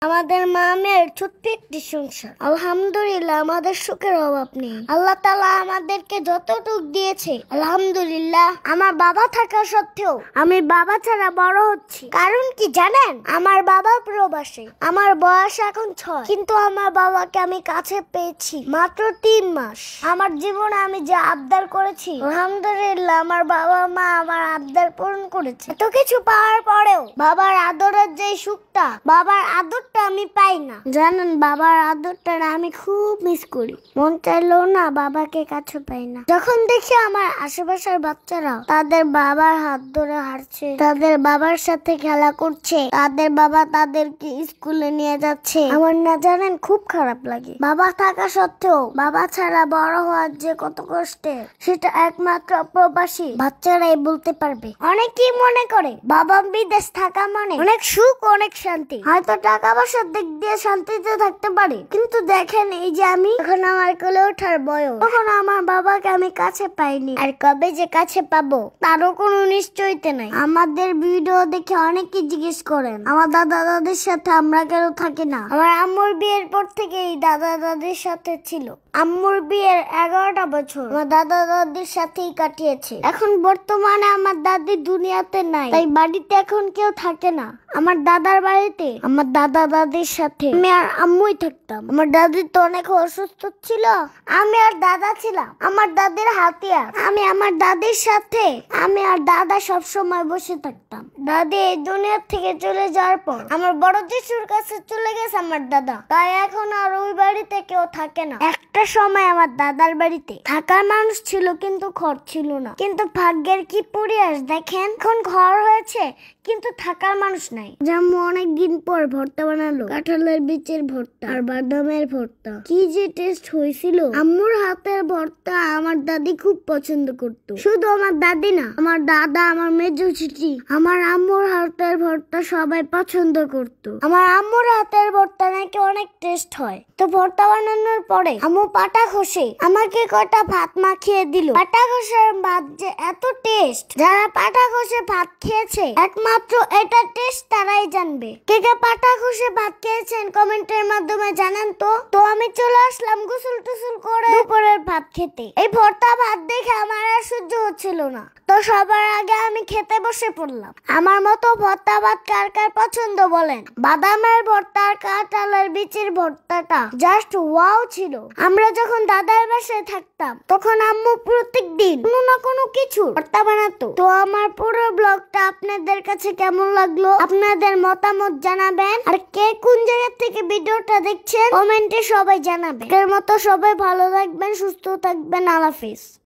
আমাদের মামের ছোট্ট একটি সংসার, আলহামদুলিল্লাহ আমাদের সুখের অভাব নেই। আল্লাহ তাআলা আমাদেরকে যতটুক দিয়েছে আলহামদুলিল্লাহ। আমার বাবা থাকা সত্ত্বেও আমি বাবা ছাড়া বড় হচ্ছি। কারণ কি জানেন? আমার বাবা প্রবাসী। আমার বয়স এখন 6, কিন্তু আমার বাবাকে আমি কাছে পেয়েছি মাত্র 3 মাস। আমার জীবনে আমি যে আবদার করেছি আলহামদুলিল্লাহ আমার বাবা মা আমার আবদার পূরণ করেছে। এত কিছু পাওয়ার পরেও বাবার আদরের যে সুখটা, বাবার আদর আমি পাই না। জানেন, বাবার আদরটা আমি খুব মিস করি। মন চাইলেও না বাবাকে কাছে পাই না। যখন দেখি আমার আশেপাশের বাচ্চারা তাদের বাবার হাত ধরে হাঁটছে, তাদের বাবার সাথে খেলা করছে, তাদের বাবা তাদেরকে স্কুলে নিয়ে যাচ্ছে, আমার না জানেন খুব খারাপ লাগে। বাবা থাকা সত্ত্বেও বাবা ছাড়া বড় হওয়ার যে কত কষ্টের, সেটা একমাত্র প্রবাসী বাচ্চারাই বলতে পারবে। অনেকেই মনে করে বাবা বিদেশ থাকা মানে অনেক সুখ, অনেক শান্তি। হয়তো টাকা পয়সার দিক দিয়ে শান্তিতে থাকতে পারি, কিন্তু দেখেন এই যে আমি এখন আমার কোলে ওঠার বয়স, তখন আমার বাবাকে আমি কাছে পাইনি। আর কবে যে কাছে পাবো তারও কোনো নিশ্চয়তা নাই। আমাদের ভিডিও দেখে অনেকে জিজ্ঞেস করেন আমার দাদা দাদির সাথে আমরা কেন থাকি না। আমার আম্মুর বিয়ের পর থেকে এই দাদা দাদির সাথে ছিল। আম্মুর বিয়ের 11টা বছর আমার দাদা দাদির সাথেই কাটিয়েছে। এখন বর্তমানে আমার দাদি দুনিয়াতে নাই, তাই বাড়িতে এখন কেউ থাকে না। আমার দাদার বাড়িতে আমার দাদা দাদির সাথে আমি আর আম্মুই থাকতাম। আমার দাদি তো অনেক অসুস্থ ছিল, আমি আর দাদা ছিলাম আমার দাদির হাতিয়ার। আমি আমার দাদির সাথে আমি আর দাদা সব সময় বসে থাকতাম। দাদি এই দুনিয়া থেকে চলে যাওয়ার পর আমার বড় যিশুর কাছে চলে গেছে আমার দাদা, তাই এখন আর ওই বাড়িতে কেউ থাকে না। একটা সময় আমার দাদার বাড়িতে থাকার মানুষ ছিল, কিন্তু ঘর ছিল না। কিন্তু ভাগ্যের কি পরিহাস দেখেন, এখন ঘর হয়েছে কিন্তু থাকার মানুষ নাই। যেমন অনেকদিন পর ভর্তা বানালো, কাঁঠালের বীজের ভর্তা আর বাদামের ভর্তা। কি যে টেস্ট হয়েছিল! আম্মুর হাতের ভর্তা আমার দাদি খুব পছন্দ করতো। শুধু আমার দাদি না, আমার দাদা, আমার মেজো চিঠি, আমার আম্মুর হাতের ভর্তা সবাই পছন্দ করতো। আমার আম্মুর হাতের ভর্তা নাকি অনেক টেস্ট হয়। তো ভর্তা বানানোর পরে আম্মু পাটা ঘষে আমাকে কটা ভাত মাখিয়ে দিল। পাটা ঘষের ভাত যে এত টেস্ট, যারা পাটা ঘষে ভাত খেয়েছে একমাত্র এটা টেস্ট তারাই জানবে। কে কে পাটা ঘষে ভাত খেয়েছেন কমেন্টের মাধ্যমে জানান তো। তো আমি চলে আসলাম গোসল টোসল করে দুপুরের ভাত খেতে। এই ভর্তা ভাত দেখে আমার আর সহ্য হচ্ছিল না, তো সবার আগে আমি খেতে বসে পড়লাম। আমার মতো ভর্তা ভাত কার কার পছন্দ বলেন? বাদামের ভর্তা আর কাঁঠালের বীজের ভর্তাটা জাস্ট ওয়াও ছিল। আমরা যখন দাদার বাসায় থাকতাম তখন আম্মু প্রত্যেকদিন কোনো না কোনো কিছু ভর্তা বানাতো। তো আমার পুরো ব্লগটা আপনাদের কাছে কেমন লাগলো আপনাদের মতামত জানাবেন। আর কে কোন জায়গা থেকে ভিডিওটা দেখছেন কমেন্টে সবাই জানাবেন। এর মতো সবাই ভালো থাকবেন, সুস্থ থাকবেন। আল্লাহ হাফেজ।